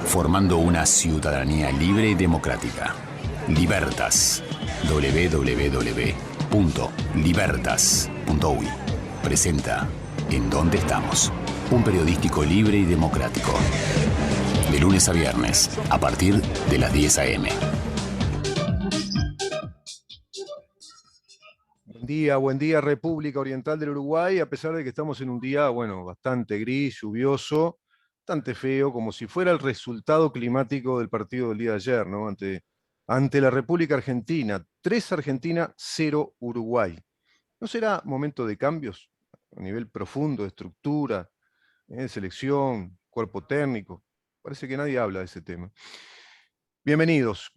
formando una ciudadanía libre y democrática. Libertas. www.libertas.uy presenta En Dónde Estamos, un periodístico libre y democrático. De lunes a viernes, a partir de las 10 a.m. Buen día, República Oriental del Uruguay, a pesar de que estamos en un día, bueno, bastante gris, lluvioso, bastante feo, como si fuera el resultado climático del partido del día de ayer, ¿no? Ante la República Argentina, 3 Argentina, 0 Uruguay. ¿No será momento de cambios a nivel profundo, de estructura, selección, cuerpo técnico? Parece que nadie habla de ese tema. Bienvenidos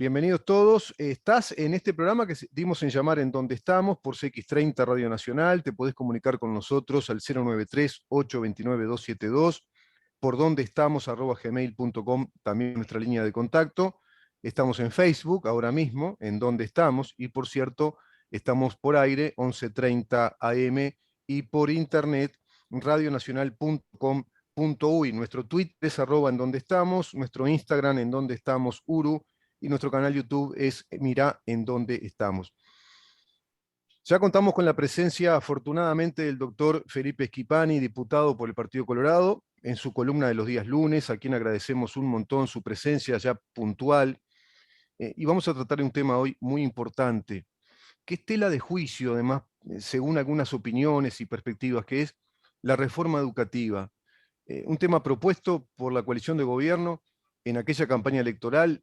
todos. Estás en este programa que dimos en llamar En Dónde Estamos por CX30 Radio Nacional. Te podés comunicar con nosotros al 093-829-272, por dondeestamos@gmail.com, también nuestra línea de contacto. Estamos en Facebook ahora mismo, En Dónde Estamos, y por cierto, estamos por aire 11:30 AM y por internet radionacional.com.uy. Nuestro Twitter es @en donde estamos, nuestro Instagram en donde estamos Uru, y nuestro canal YouTube es Mirá en dónde estamos. Ya contamos con la presencia, afortunadamente, del doctor Felipe Schipani, diputado por el Partido Colorado, en su columna de los días lunes, a quien agradecemos un montón su presencia ya puntual. Y vamos a tratar de un tema hoy muy importante, que es tela de juicio, además, según algunas opiniones y perspectivas, que es la reforma educativa. Un tema propuesto por la coalición de gobierno en aquella campaña electoral,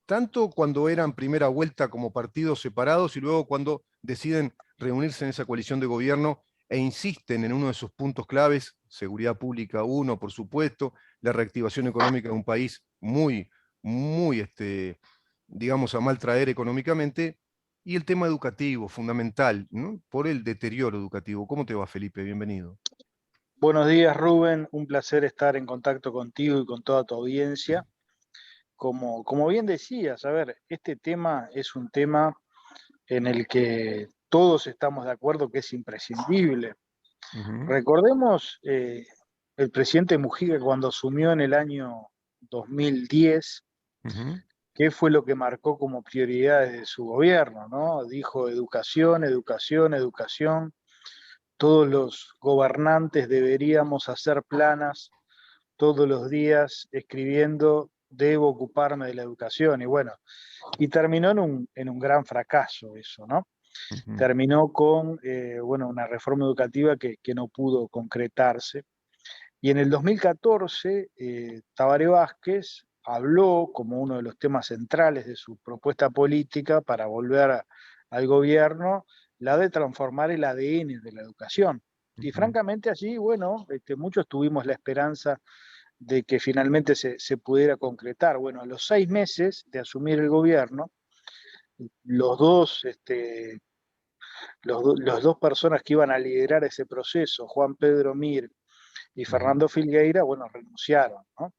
tanto cuando eran primera vuelta como partidos separados y luego cuando deciden reunirse en esa coalición de gobierno e insisten en uno de sus puntos claves, seguridad pública uno, por supuesto, la reactivación económica de un país muy, digamos, a mal traer económicamente, y el tema educativo, fundamental, ¿no? Por el deterioro educativo. ¿Cómo te va, Felipe? Bienvenido. Buenos días, Rubén. Un placer estar en contacto contigo y con toda tu audiencia. Como bien decías, a ver, este tema es un tema en el que todos estamos de acuerdo que es imprescindible. Recordemos el presidente Mujica cuando asumió en el año 2010, qué fue lo que marcó como prioridades de su gobierno, ¿no? Dijo educación, educación, educación. Todos los gobernantes deberíamos hacer planas todos los días escribiendo debo ocuparme de la educación, y bueno, y terminó en un gran fracaso eso, ¿no? Terminó con bueno, una reforma educativa que no pudo concretarse. Y en el 2014, Tabaré Vázquez habló como uno de los temas centrales de su propuesta política para volver al gobierno, la de transformar el ADN de la educación. Y francamente allí, bueno, muchos tuvimos la esperanza de que finalmente se pudiera concretar. Bueno, a los 6 meses de asumir el gobierno, los dos, las dos personas que iban a liderar ese proceso, Juan Pedro Mir y Fernando Filgueira, bueno, renunciaron, ¿no?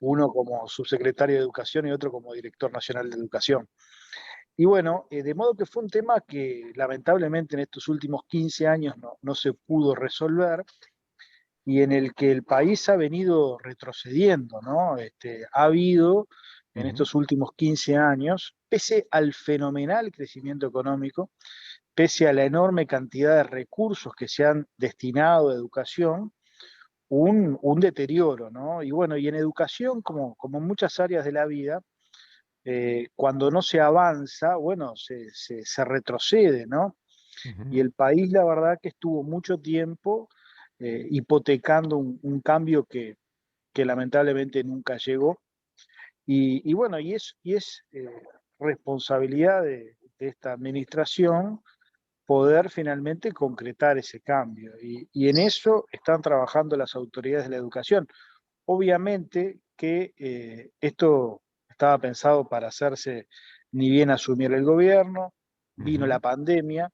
Uno como subsecretario de Educación y otro como director nacional de Educación. Y bueno, de modo que fue un tema que lamentablemente en estos últimos 15 años no se pudo resolver, y en el que el país ha venido retrocediendo, ¿no? Ha habido en estos últimos 15 años, pese al fenomenal crecimiento económico, pese a la enorme cantidad de recursos que se han destinado a educación, un deterioro, ¿no? Y bueno, y en educación, como en muchas áreas de la vida, cuando no se avanza, bueno, se retrocede, ¿no? Y el país, la verdad, que estuvo mucho tiempo hipotecando un cambio que lamentablemente nunca llegó. Y bueno, y es responsabilidad de esta administración poder finalmente concretar ese cambio. Y en eso están trabajando las autoridades de la educación. Obviamente que esto estaba pensado para hacerse ni bien asumir el gobierno, vino la pandemia,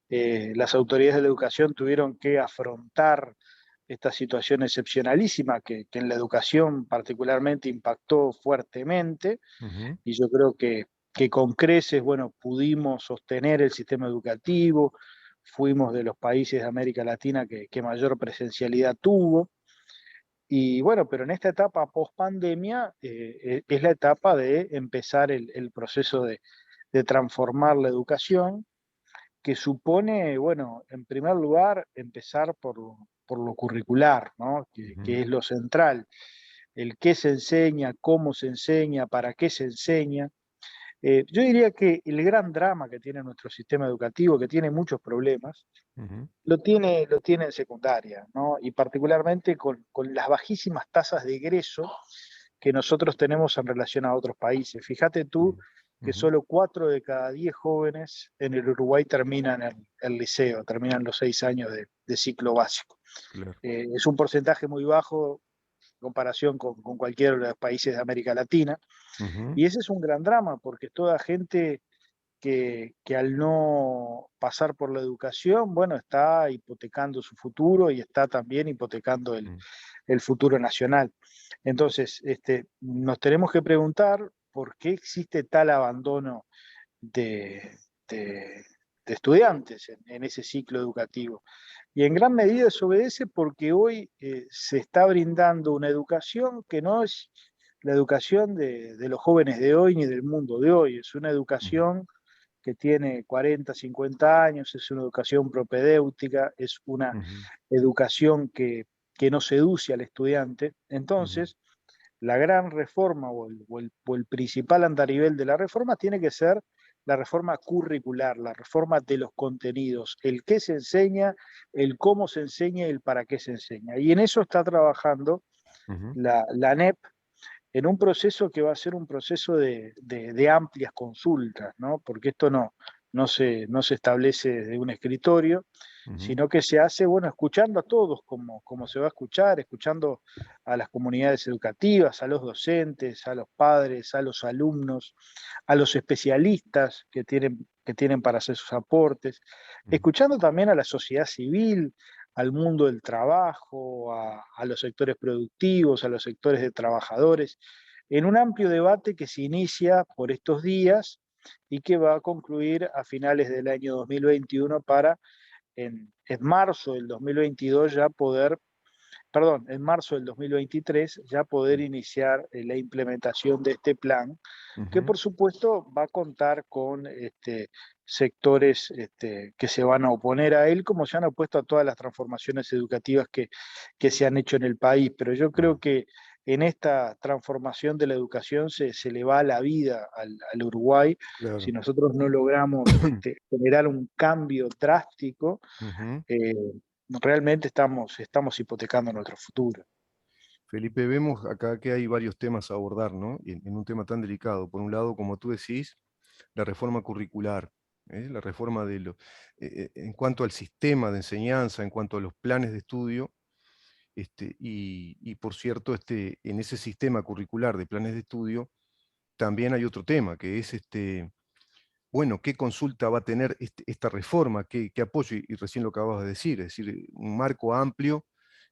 las autoridades de la educación tuvieron que afrontar esta situación excepcionalísima que en la educación particularmente impactó fuertemente, y yo creo que con creces, bueno, pudimos sostener el sistema educativo, fuimos de los países de América Latina que mayor presencialidad tuvo, Y bueno, pero en esta etapa post-pandemia es la etapa de empezar el proceso de transformar la educación, que supone, bueno, en primer lugar, empezar por lo curricular, ¿no? Que es lo central. El qué se enseña, cómo se enseña, para qué se enseña. Yo diría que el gran drama que tiene nuestro sistema educativo, que tiene muchos problemas, Ujú, lo tiene en secundaria, ¿no? Y particularmente con las bajísimas tasas de egreso que nosotros tenemos en relación a otros países. Fíjate tú que ujú, solo 4 de cada 10 jóvenes en el Uruguay terminan el liceo, terminan los 6 años de ciclo básico. claro. Es un porcentaje muy bajo en comparación con cualquiera de los países de América Latina. Ujú, Y ese es un gran drama, porque es toda gente que al no pasar por la educación, bueno, está hipotecando su futuro y está también hipotecando mm, el futuro nacional. Entonces, nos tenemos que preguntar por qué existe tal abandono de, de- de estudiantes en ese ciclo educativo. Y en gran medida eso obedece porque hoy se está brindando una educación que no es la educación de los jóvenes de hoy ni del mundo de hoy, es una ujú, educación que tiene 40, 50 años, es una educación propedéutica, es una ujú, educación que no seduce al estudiante. ujú, Entonces, la gran reforma o el principal andarivel de la reforma tiene que ser la reforma curricular, la reforma de los contenidos, el qué se enseña, el cómo se enseña y el para qué se enseña. Y en eso está trabajando ujú, la ANEP en un proceso que va a ser un proceso de amplias consultas, ¿no? Porque esto no se establece desde un escritorio, ujú, sino que se hace, bueno, escuchando a todos, como se va a escuchar, escuchando a las comunidades educativas, a los docentes, a los padres, a los alumnos, a los especialistas que tienen para hacer sus aportes, ujú. escuchando también a la sociedad civil, al mundo del trabajo, a los sectores productivos, a los sectores de trabajadores, en un amplio debate que se inicia por estos días y que va a concluir a finales del año 2021 para en marzo del 2022 ya poder, perdón, en marzo del 2023 ya poder iniciar la implementación de este plan, que Ujú. por supuesto va a contar con sectores que se van a oponer a él, como se han opuesto a todas las transformaciones educativas que se han hecho en el país. Pero yo creo Ah, que en esta transformación de la educación se le va la vida al Uruguay si claro. nosotros no logramos generar un cambio drástico. Ujú. eh, Realmente estamos hipotecando nuestro futuro. Felipe, vemos acá que hay varios temas a abordar, ¿no? Y en un tema tan delicado. Por un lado, como tú decís, la reforma curricular, la reforma en cuanto al sistema de enseñanza, en cuanto a los planes de estudio, y por cierto, en ese sistema curricular de planes de estudio, también hay otro tema, que es bueno, ¿qué consulta va a tener esta reforma? ¿Qué apoyo? Y recién lo acabas de decir, es decir, un marco amplio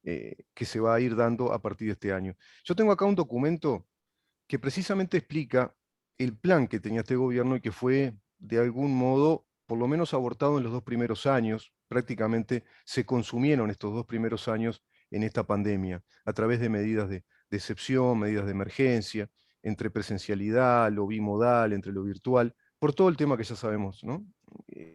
que se va a ir dando a partir de este año. Yo tengo acá un documento que precisamente explica el plan que tenía este gobierno y que fue, de algún modo, por lo menos abortado en los 2 primeros años. Prácticamente se consumieron estos 2 primeros años en esta pandemia, a través de medidas de excepción, medidas de emergencia, entre presencialidad, lo bimodal, entre lo virtual, por todo el tema que ya sabemos, ¿no?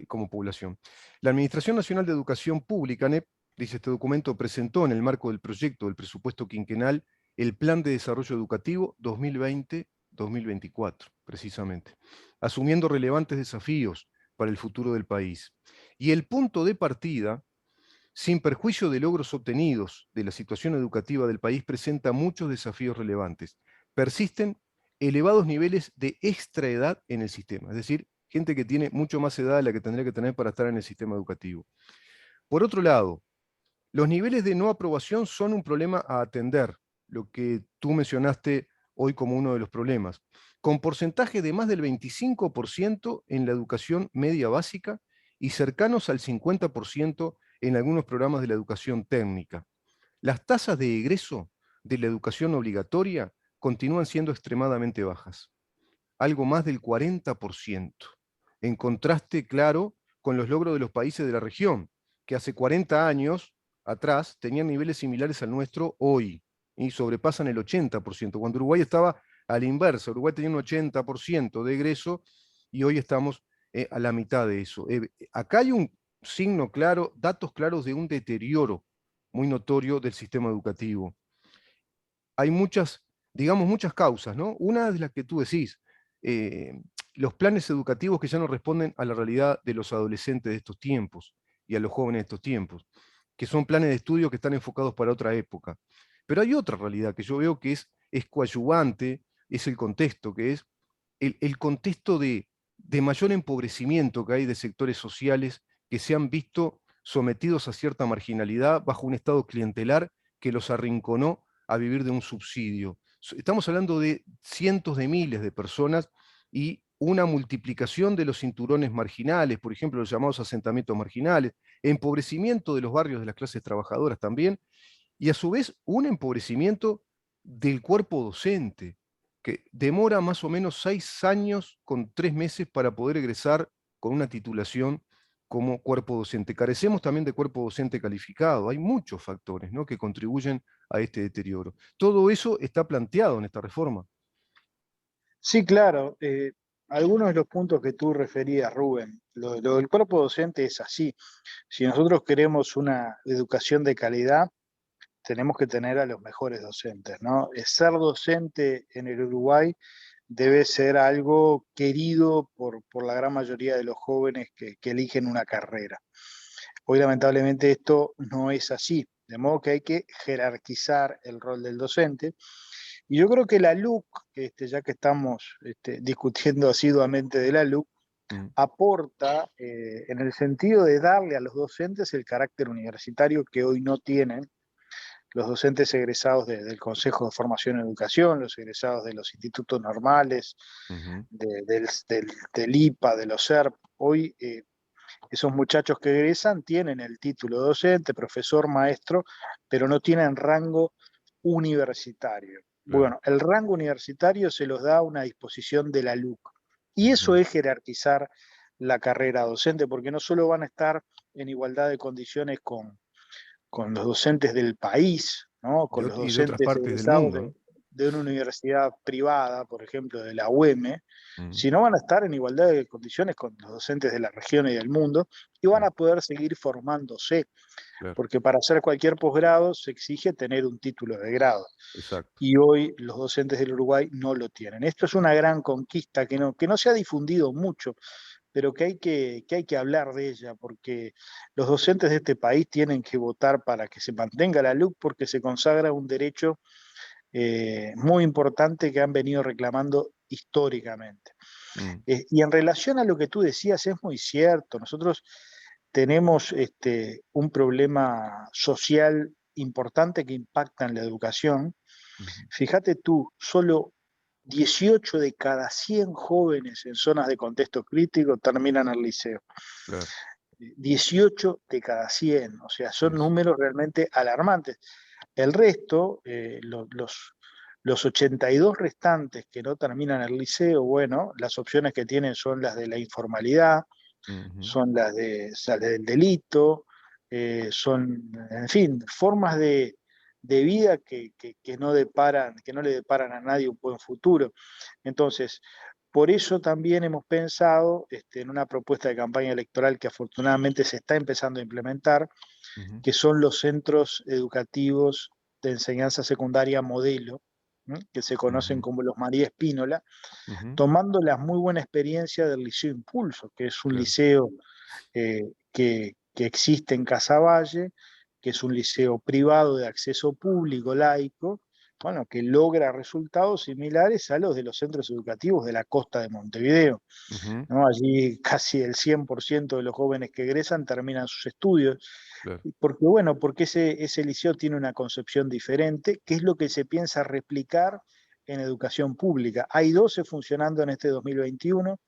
Como población. La Administración Nacional de Educación Pública, ANEP, dice este documento, presentó en el marco del proyecto del presupuesto quinquenal el Plan de Desarrollo Educativo 2020-2024, precisamente, asumiendo relevantes desafíos para el futuro del país. Y el punto de partida, sin perjuicio de logros obtenidos de la situación educativa del país, presenta muchos desafíos relevantes. Persisten elevados niveles de extraedad en el sistema, es decir, gente que tiene mucho más edad de la que tendría que tener para estar en el sistema educativo. Por otro lado, los niveles de no aprobación son un problema a atender, lo que tú mencionaste hoy como uno de los problemas, con porcentaje de más del 25% en la educación media básica y cercanos al 50% en algunos programas de la educación técnica. Las tasas de egreso de la educación obligatoria continúan siendo extremadamente bajas, algo más del 40%, en contraste claro con los logros de los países de la región, que hace 40 años atrás tenían niveles similares al nuestro hoy. y sobrepasan el 80%, cuando Uruguay estaba a la inversa. Uruguay tenía un 80% de egreso y hoy estamos a la mitad de eso. Acá hay un signo claro, datos claros de un deterioro muy notorio del sistema educativo. Hay muchas, digamos, muchas causas, ¿no? Una de las que tú decís, los planes educativos que ya no responden a la realidad de los adolescentes de estos tiempos y a los jóvenes de estos tiempos, que son planes de estudio que están enfocados para otra época. Pero hay otra realidad que yo veo que es coadyuvante, es el contexto, que es el contexto de mayor empobrecimiento que hay de sectores sociales que se han visto sometidos a cierta marginalidad bajo un estado clientelar que los arrinconó a vivir de un subsidio. Estamos hablando de cientos de miles de personas y una multiplicación de los cinturones marginales, por ejemplo, los llamados asentamientos marginales, empobrecimiento de los barrios de las clases trabajadoras también, y a su vez un empobrecimiento del cuerpo docente, que demora más o menos 6 años con 3 meses para poder egresar con una titulación como cuerpo docente. Carecemos también de cuerpo docente calificado. Hay muchos factores, ¿no?, que contribuyen a este deterioro. Todo eso está planteado en esta reforma. Sí, claro. Algunos de los puntos que tú referías, Rubén, lo del cuerpo docente es así. Si nosotros queremos una educación de calidad, tenemos que tener a los mejores docentes, ¿no? Ser docente en el Uruguay debe ser algo querido por la gran mayoría de los jóvenes que eligen una carrera. Hoy lamentablemente esto no es así, de modo que hay que jerarquizar el rol del docente. Y yo creo que la LUC, ya que estamos discutiendo asiduamente de la LUC, aporta en el sentido de darle a los docentes el carácter universitario que hoy no tienen los docentes egresados del Consejo de Formación en Educación, los egresados de los institutos normales, del IPA, de los SERP. Hoy esos muchachos que egresan tienen el título de docente, profesor, maestro, pero no tienen rango universitario. Claro. Bueno, el rango universitario se los da una disposición de la LUC. Y eso es jerarquizar la carrera docente, porque no solo van a estar en igualdad de condiciones con los docentes del país, ¿no? Con los Y de otras docentes partes del egresados mundo, ¿no? de una universidad privada, por ejemplo, de la UEM, Mm, sino van a estar en igualdad de condiciones con los docentes de la región y del mundo, y van a poder seguir formándose, claro, porque para hacer cualquier posgrado se exige tener un título de grado. exacto. Y hoy los docentes del Uruguay no lo tienen. Esto es una gran conquista que no se ha difundido mucho, pero que hay que hablar de ella, porque los docentes de este país tienen que votar para que se mantenga la LUC, porque se consagra un derecho muy importante que han venido reclamando históricamente. Mm, Y en relación a lo que tú decías, es muy cierto, nosotros tenemos un problema social importante que impacta en la educación. Fíjate tú, solo 18 de cada 100 jóvenes en zonas de contexto crítico terminan el liceo. claro, 18 de cada 100, o sea, son sí, sí. números realmente alarmantes. El resto, los 82 restantes que no terminan el liceo, bueno, las opciones que tienen son las de la informalidad, son o sea, del delito, son, en fin, formas de vida que no le deparan a nadie un buen futuro. Entonces, por eso también hemos pensado en una propuesta de campaña electoral que afortunadamente se está empezando a implementar, que son los centros educativos de enseñanza secundaria modelo, que se conocen como los María Espínola, tomando la muy buena experiencia del Liceo Impulso, que es un Claro. liceo que existe en Casaballe, que es un liceo privado de acceso público, laico, bueno, que logra resultados similares a los de los centros educativos de la costa de Montevideo, ¿no? Allí casi el 100% de los jóvenes que egresan terminan sus estudios, Claro. porque ese liceo tiene una concepción diferente, que es lo que se piensa replicar en educación pública. Hay 12 funcionando en este 2021,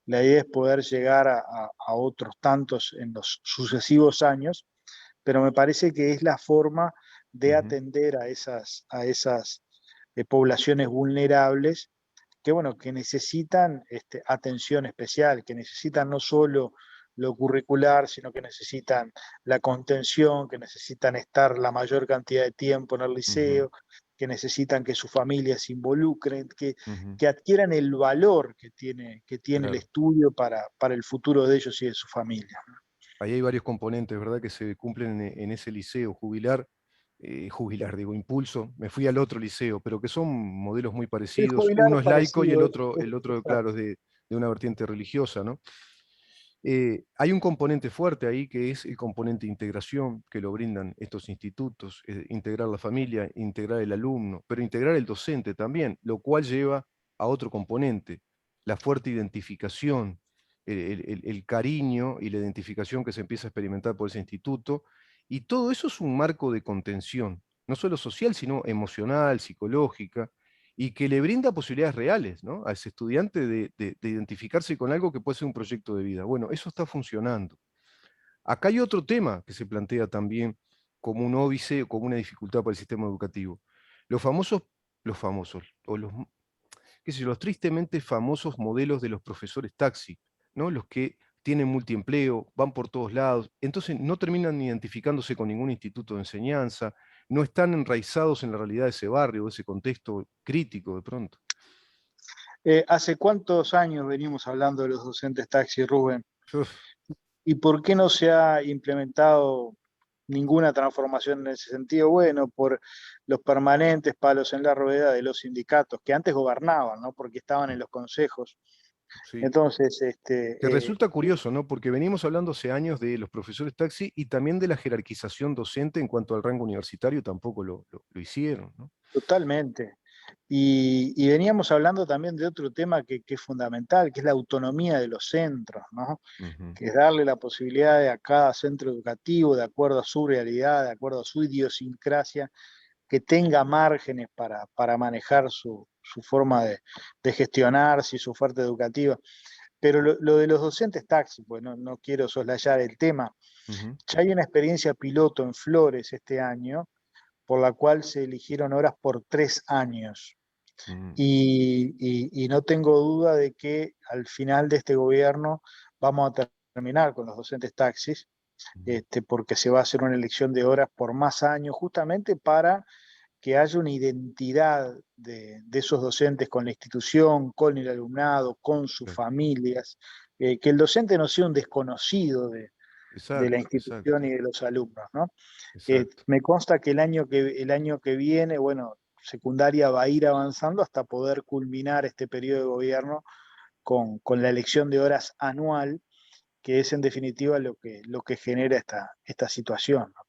la idea es poder llegar a otros tantos en los sucesivos años, pero me parece que es la forma de atender a esas poblaciones vulnerables que, bueno, que necesitan atención especial, que necesitan no solo lo curricular, sino que necesitan la contención, que necesitan estar la mayor cantidad de tiempo en el liceo, que necesitan que sus familias se involucren, Ujú, que adquieran el valor que tiene el claro. estudio para el futuro de ellos y de su familia. Ahí hay varios componentes, ¿verdad?, que se cumplen en ese liceo. Jubilar, digo, Impulso, me fui al otro liceo, pero que son modelos muy El parecidos. jubilar Uno es es laico y parecido, el otro, exacto. claro, es de una vertiente religiosa, ¿no? Hay un componente fuerte ahí que es el componente de integración que lo brindan estos institutos, integrar la familia, integrar el alumno, pero integrar el docente también, lo cual lleva a otro componente, la fuerte identificación, el cariño y la identificación que se empieza a experimentar por ese instituto, y todo eso es un marco de contención, no solo social, sino emocional, psicológica, y que le brinda posibilidades reales, ¿no?, a ese estudiante de identificarse con algo que puede ser un proyecto de vida. Bueno, eso está funcionando. Acá hay otro tema que se plantea también como un óbice o como una dificultad para el sistema educativo. Los famosos, o qué sé yo, los tristemente famosos modelos de los profesores taxi, ¿no? Los que tienen multiempleo, van por todos lados, entonces no terminan identificándose con ningún instituto de enseñanza, no están enraizados en la realidad de ese barrio, de ese contexto crítico de pronto. ¿Hace cuántos años venimos hablando de los docentes taxi, Rubén? Uf, ¿Y por qué no se ha implementado ninguna transformación en ese sentido? Bueno, por los permanentes palos en la rueda de los sindicatos, que antes gobernaban, ¿no? Porque estaban en los consejos. sí. Entonces, Que resulta curioso, ¿no? Porque venimos hablando hace años de los profesores taxi y también de la jerarquización docente en cuanto al rango universitario, tampoco lo hicieron, ¿no? totalmente. Y veníamos hablando también de otro tema que es fundamental, que es la autonomía de los centros, ¿no? Ujú, Que es darle la posibilidad a cada centro educativo, de acuerdo a su realidad, de acuerdo a su idiosincrasia, que tenga márgenes para manejar su forma de gestionarse y su oferta educativa. Pero lo de los docentes taxi, pues no quiero soslayar el tema, ujú, ya hay una experiencia piloto en Flores este año, por la cual se eligieron horas por 3 años. ujú, Y no tengo duda de que al final de este gobierno vamos a terminar con los docentes taxis, ujú. porque se va a hacer una elección de horas por más años, justamente para que haya una identidad de esos docentes con la institución, con el alumnado, con sus Claro. familias, que el docente no sea un desconocido de la Exacto, exacto, institución y de los alumnos, ¿no? exacto. Me consta que el año que viene, bueno, secundaria va a ir avanzando hasta poder culminar este periodo de gobierno con la elección de horas anual, que es en definitiva lo que genera esta situación, ¿no?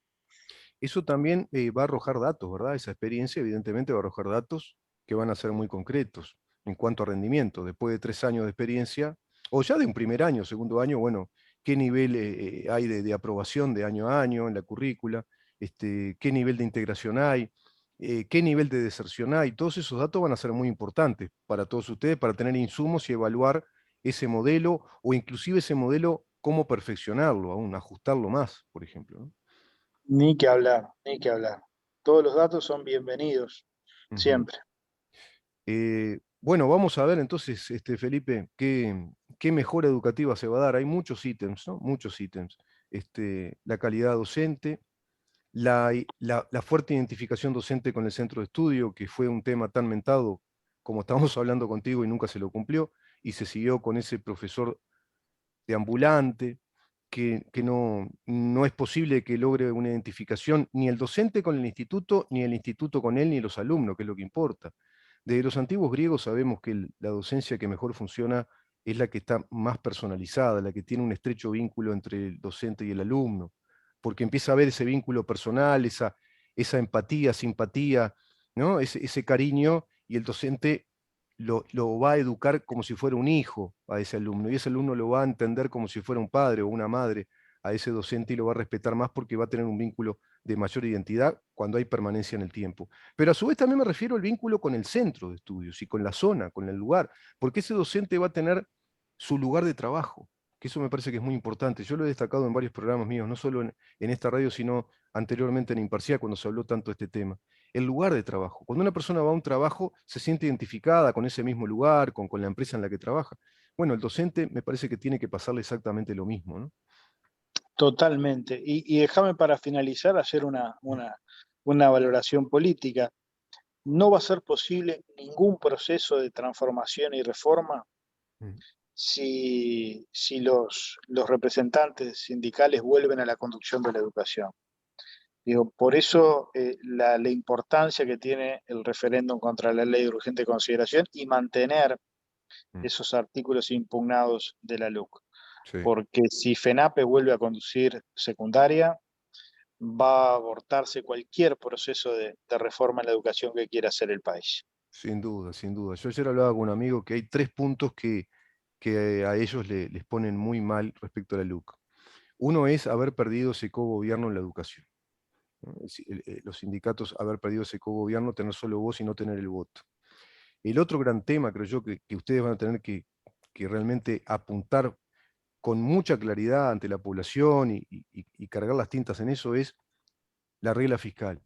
Eso también va a arrojar datos, ¿verdad? Esa experiencia evidentemente va a arrojar datos que van a ser muy concretos en cuanto a rendimiento. Después de 3 años de experiencia, o ya de un primer año, segundo año, bueno, qué nivel hay de aprobación de año a año en la currícula, qué nivel de integración hay, qué nivel de deserción hay. Todos esos datos van a ser muy importantes para todos ustedes, para tener insumos y evaluar ese modelo, o inclusive ese modelo, cómo perfeccionarlo, aún ajustarlo más, por ejemplo, ¿no? Ni que hablar, ni que hablar. Todos los datos son bienvenidos, Ujú. siempre. Bueno, vamos a ver entonces, Felipe, qué mejora educativa se va a dar. Hay muchos ítems, ¿no? Muchos ítems. La calidad docente, la fuerte identificación docente con el centro de estudio, que fue un tema tan mentado como estábamos hablando contigo y nunca se lo cumplió, y se siguió con ese profesor de ambulante, que no es posible que logre una identificación ni el docente con el instituto, ni el instituto con él, ni los alumnos, que es lo que importa. Desde los antiguos griegos sabemos que la docencia que mejor funciona es la que está más personalizada, la que tiene un estrecho vínculo entre el docente y el alumno, porque empieza a haber ese vínculo personal, esa empatía, simpatía, ¿no? Ese cariño, y el docente lo va a educar como si fuera un hijo a ese alumno, y ese alumno lo va a entender como si fuera un padre o una madre a ese docente, y lo va a respetar más porque va a tener un vínculo de mayor identidad cuando hay permanencia en el tiempo. Pero a su vez también me refiero al vínculo con el centro de estudios y con la zona, con el lugar, porque ese docente va a tener su lugar de trabajo, que eso me parece que es muy importante. Yo lo he destacado en varios programas míos, no solo en esta radio, sino anteriormente en Imparcial, cuando se habló tanto de este tema. El lugar de trabajo. Cuando una persona va a un trabajo, se siente identificada con ese mismo lugar, con la empresa en la que trabaja. Bueno, el docente me parece que tiene que pasarle exactamente lo mismo, ¿no? Totalmente. Y déjame para finalizar hacer una valoración política. no va a ser posible ningún proceso de transformación y reforma Mm. si los representantes sindicales vuelven a la conducción de la educación. Digo, por eso la importancia que tiene el referéndum contra la ley de urgente consideración y mantener Mm. esos artículos impugnados de la LUC. Sí, Porque si FENAPE vuelve a conducir secundaria, va a abortarse cualquier proceso de reforma en la educación que quiera hacer el país. sin duda, sin duda. Yo ayer hablaba con un amigo que hay 3 puntos que a ellos les ponen muy mal respecto a la LUC. Uno es haber perdido ese cogobierno en la educación, ¿no? Es decir, los sindicatos haber perdido ese cogobierno, tener solo voz y no tener el voto. El otro gran tema, creo yo, que ustedes van a tener que realmente apuntar con mucha claridad ante la población y cargar las tintas en eso es la regla fiscal,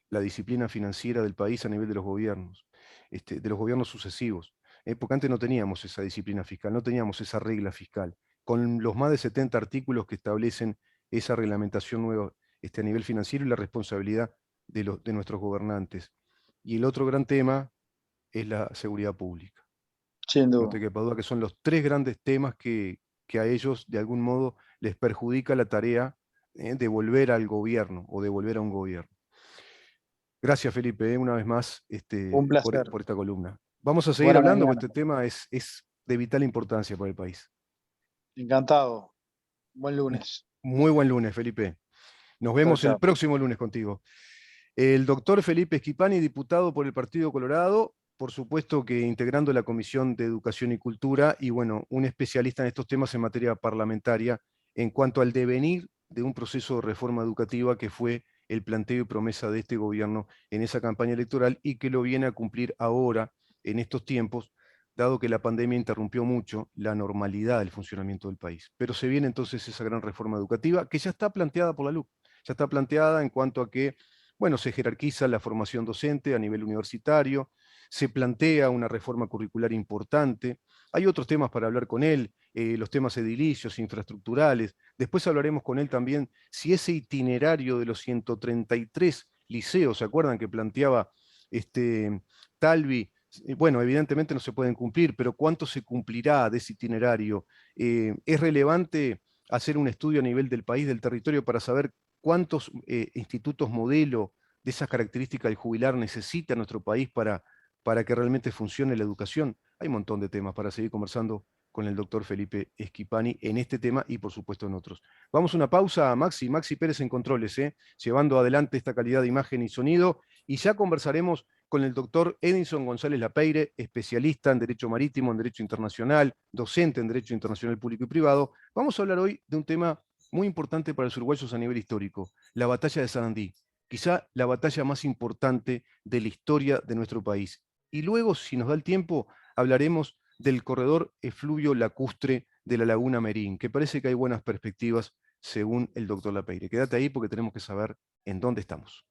la disciplina financiera del país a nivel de los gobiernos, de los gobiernos sucesivos. Porque antes no teníamos esa disciplina fiscal, no teníamos esa regla fiscal. Con los más de 70 artículos que establecen esa reglamentación nueva a nivel financiero y la responsabilidad de nuestros gobernantes. Y el otro gran tema es la seguridad pública. Sin No duda. te quepa duda que son los 3 grandes temas que a ellos de algún modo les perjudica la tarea de volver al gobierno o de volver a un gobierno. Gracias, Felipe, una vez más Un placer. por esta columna. Vamos a seguir Buena hablando, mañana. porque este tema es de vital importancia para el país. Encantado. Buen lunes. Muy buen lunes, Felipe. Nos Chao, vemos el chao. próximo lunes contigo. El doctor Felipe Schipani, diputado por el Partido Colorado, por supuesto que integrando la Comisión de Educación y Cultura, y bueno, un especialista en estos temas en materia parlamentaria en cuanto al devenir de un proceso de reforma educativa que fue el planteo y promesa de este gobierno en esa campaña electoral y que lo viene a cumplir ahora, en estos tiempos, dado que la pandemia interrumpió mucho la normalidad del funcionamiento del país. Pero se viene entonces esa gran reforma educativa que ya está planteada por la LUC, ya está planteada en cuanto a que bueno, se jerarquiza la formación docente a nivel universitario, se plantea una reforma curricular importante. Hay otros temas para hablar con él, los temas edilicios, infraestructurales. Después hablaremos con él también si ese itinerario de los 133 liceos, ¿se acuerdan que planteaba Talvi? Bueno, evidentemente no se pueden cumplir, pero ¿cuánto se cumplirá de ese itinerario? ¿Es relevante hacer un estudio a nivel del país, del territorio, para saber cuántos institutos modelo de esas características del jubilar necesita nuestro país para que realmente funcione la educación? Hay un montón de temas para seguir conversando con el doctor Felipe Schipani en este tema y por supuesto en otros. Vamos a una pausa a Maxi Pérez en controles, llevando adelante esta calidad de imagen y sonido, y ya conversaremos con el doctor Edinson González Lapeire, especialista en Derecho Marítimo, en Derecho Internacional, docente en Derecho Internacional Público y Privado. Vamos a hablar hoy de un tema muy importante para los uruguayos a nivel histórico, la batalla de Sarandí, quizá la batalla más importante de la historia de nuestro país. Y luego, si nos da el tiempo, hablaremos del corredor efluvio lacustre de la Laguna Merín, que parece que hay buenas perspectivas según el doctor Lapeire. Quédate ahí porque tenemos que saber en dónde estamos.